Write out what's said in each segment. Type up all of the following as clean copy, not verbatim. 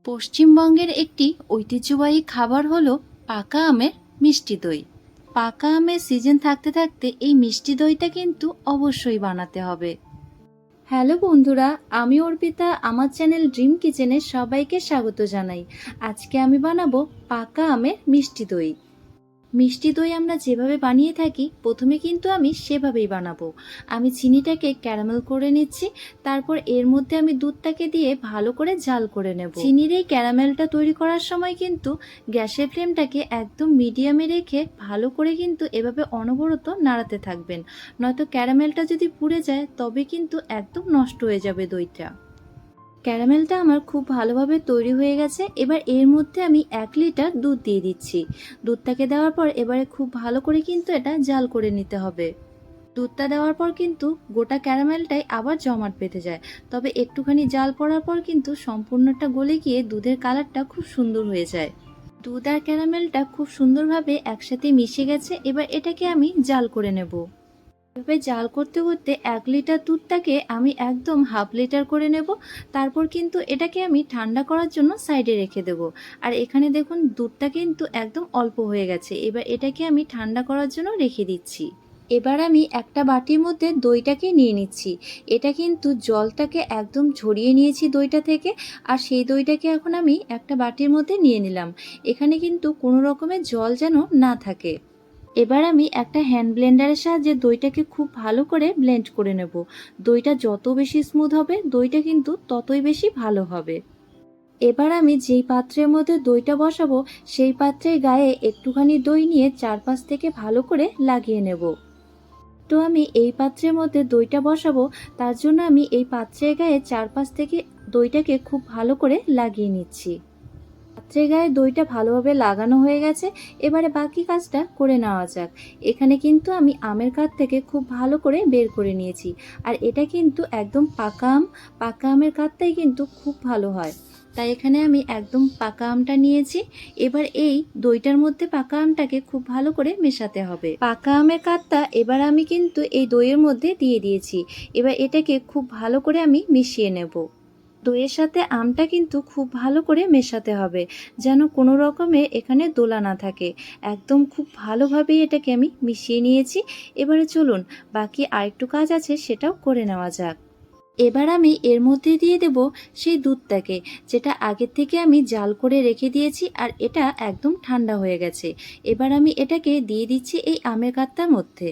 পশ্চিমবঙ্গের একটি ঐতিহ্যবাহী খাবার হলো পাকা আমের মিষ্টি দই। পাকা আমের সিজন থাকতে থাকতে এই মিষ্টি দইটা কিন্তু অবশ্যই বানাতে হবে। হ্যালো বন্ধুরা, আমি অর্পিতা, আমার চ্যানেল ড্রিম কিচেনে সবাইকে স্বাগত জানাই। আজকে আমি বানাবো পাকা আমের মিষ্টি দই। মিষ্টি দই আমরা যেভাবে বানিয়ে থাকি প্রথমে কিন্তু আমি সেভাবেই বানাবো। আমি চিনিটাকে ক্যারামেল করে নিচ্ছি, তারপর এর মধ্যে আমি দুধটাকে দিয়ে ভালো করে জাল করে নেব। চিনির এই ক্যারামেলটা তৈরি করার সময় কিন্তু গ্যাসের ফ্লেমটাকে একদম মিডিয়ামে রেখে ভালো করে কিন্তু এভাবে অনবরত নাড়াতে থাকবেন, নয়তো ক্যারামেলটা যদি পুড়ে যায় তবে কিন্তু একদম নষ্ট হয়ে যাবে দইটা। ক্যারামেলটা আমার খুব ভালোভাবে তৈরি হয়ে গেছে। এবার এর মধ্যে আমি 1 লিটার দুধ দিয়ে দিচ্ছি। দুধটাকে দেওয়ার পর এবারে খুব ভালো করে কিন্তু এটা জাল করে নিতে হবে। দুধটা দেওয়ার পর কিন্তু গোটা ক্যারামেলটাই আবার জমাট বেঁধে যায়, তবে একটুখানি জাল পড়ার পর কিন্তু সম্পূর্ণটা গলে গিয়ে দুধের কালারটা খুব সুন্দর হয়ে যায়। দুধ আর ক্যারামেলটা খুব সুন্দরভাবে একসাথে মিশে গেছে। এবার এটাকে আমি জাল করে নেব। এভাবে জাল করতে করতে 1 লিটার দুধটাকে আমি একদম হাফ লিটার করে নেব। তারপর কিন্তু এটাকে আমি ঠান্ডা করার জন্য সাইডে রেখে দেব। আর এখানে দেখুন দুধটা কিন্তু একদম অল্প হয়ে গেছে। এবার এটাকে আমি ঠান্ডা করার জন্য রেখে দিচ্ছি। এবার আমি একটা বাটির মধ্যে দইটাকে নিয়ে নিচ্ছি। এটা কিন্তু জলটাকে একদম ঝরিয়ে নিয়েছি দইটা থেকে। আর সেই দইটাকে এখন আমি একটা বাটির মধ্যে নিয়ে নিলাম। এখানে কিন্তু কোনো রকমের জল যেন না থাকে। এবার আমি একটা হ্যান্ড ব্লেন্ডারের সাহায্যে দইটাকে খুব ভালো করে ব্লেন্ড করে নেব। দইটা যত বেশি স্মুথ হবে দইটা কিন্তু ততই বেশি ভালো হবে। এবার আমি যেই পাত্রের মধ্যে দইটা বসাবো সেই পাত্রের গায়ে একটুখানি দই নিয়ে চারপাশ থেকে ভালো করে লাগিয়ে নেব। তো আমি এই পাত্রের মধ্যে দইটা বসাবো, তার জন্য আমি এই পাত্রের গায়ে চারপাশ থেকে দইটাকে খুব ভালো করে লাগিয়ে নিচ্ছি। পাত্রের গায়ে দইটা ভালোভাবে লাগানো হয়ে গেছে। এবারে বাকি কাজটা করে নেওয়া যাক। এখানে কিন্তু আমি আমের কাঠ থেকে খুব ভালো করে বের করে নিয়েছি। আর এটা কিন্তু একদম পাকা আম। পাকা আমের কাঠটাই কিন্তু খুব ভালো হয়, তাই এখানে আমি একদম পাকা আমটা নিয়েছি। এবার এই দইটার মধ্যে পাকা আমটাকে খুব ভালো করে মেশাতে হবে। পাকা আমের কাঠটা এবার আমি কিন্তু এই দইয়ের মধ্যে দিয়ে দিয়েছি। এবার এটাকে খুব ভালো করে আমি মিশিয়ে নেব। দইয়ের সাথে আমটা কিন্তু খুব ভালো করে মেশাতে হবে, যেন কোনো রকমের এখানে দোলা না থাকে। একদম খুব ভালোভাবেই এটাকে আমি মিশিয়ে নিয়েছি। এবারে চলুন বাকি আরেকটু কাজ আছে সেটাও করে নেওয়া যাক। এবার আমি এর মধ্যে দিয়ে দেব সেই দুধটাকে, যেটা আগের থেকে আমি জাল করে রেখে দিয়েছি আর এটা একদম ঠান্ডা হয়ে গেছে। এবার আমি এটাকে দিয়ে দিচ্ছি এই আমের কাঠটার মধ্যে।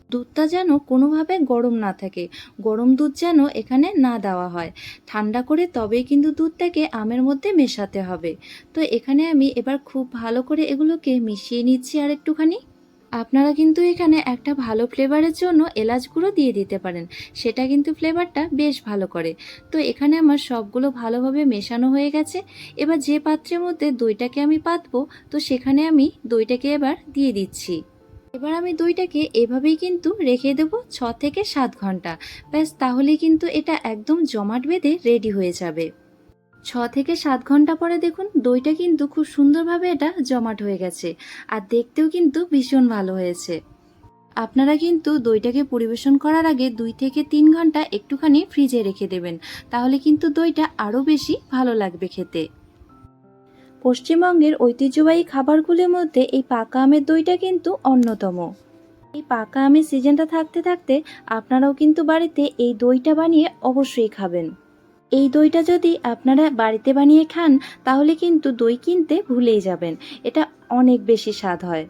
দুধটা যেন কোনোভাবে গরম না থাকে, গরম দুধ যেন এখানে না দেওয়া হয়। ঠান্ডা করে তবেই কিন্তু দুধটাকে আমের মধ্যে মেশাতে হবে। তো এখানে আমি এবার খুব ভালো করে এগুলোকে মিশিয়ে নিচ্ছি আর একটুখানি। আপনারা কিন্তু এখানে একটা ভালো ফ্লেভারের জন্য এলাচ গুঁড়ো দিয়ে দিতে পারেন, সেটা কিন্তু ফ্লেভারটা বেশ ভালো করে। তো এখানে আমার সবগুলো ভালোভাবে মেশানো হয়ে গেছে। এবার যে পাত্রের মধ্যে দইটাকে আমি পাতবো, তো সেখানে আমি দইটাকে এবার দিয়ে দিচ্ছি। এবার আমি দইটাকে এভাবেই কিন্তু রেখে দেব 6 থেকে 7 ঘন্টা। ব্যাস, তাহলে কিন্তু এটা একদম জমাট বেঁধে রেডি হয়ে যাবে। 6 থেকে 7 ঘন্টা পরে দেখুন দইটা কিন্তু খুব সুন্দরভাবে এটা জমাট হয়ে গেছে। আর দেখতেও কিন্তু ভীষণ ভালো হয়েছে। আপনারা কিন্তু দইটাকে পরিবেশন করার আগে 2 থেকে 3 ঘন্টা একটুখানি ফ্রিজে রেখে দেবেন, তাহলে কিন্তু দইটা আরও বেশি ভালো লাগবে খেতে। পশ্চিমবঙ্গের ঐতিহ্যবাহী খাবারগুলির মধ্যে এই পাকা আমের দইটা কিন্তু অন্যতম। এই পাকা আমের সিজনটা থাকতে থাকতে আপনারাও কিন্তু বাড়িতে এই দইটা বানিয়ে অবশ্যই খাবেন। এই দইটা যদি আপনারা বাড়িতে বানিয়ে খান তাহলে কিন্তু দই কিনতে ভুলেই যাবেন। এটা অনেক বেশি স্বাদ হয়।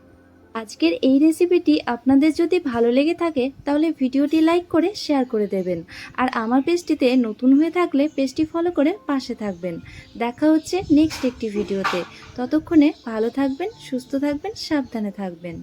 আজকের এই রেসিপিটি আপনাদের যদি ভালো লেগে থাকে তাহলে ভিডিওটি লাইক করে শেয়ার করে দেবেন। আর আমার পেজটিতে নতুন হয়ে থাকলে পেজটি ফলো করে পাশে থাকবেন। দেখা হচ্ছে নেক্সট একটি ভিডিওতে। ততক্ষণে ভালো থাকবেন, সুস্থ থাকবেন, সাবধানে থাকবেন।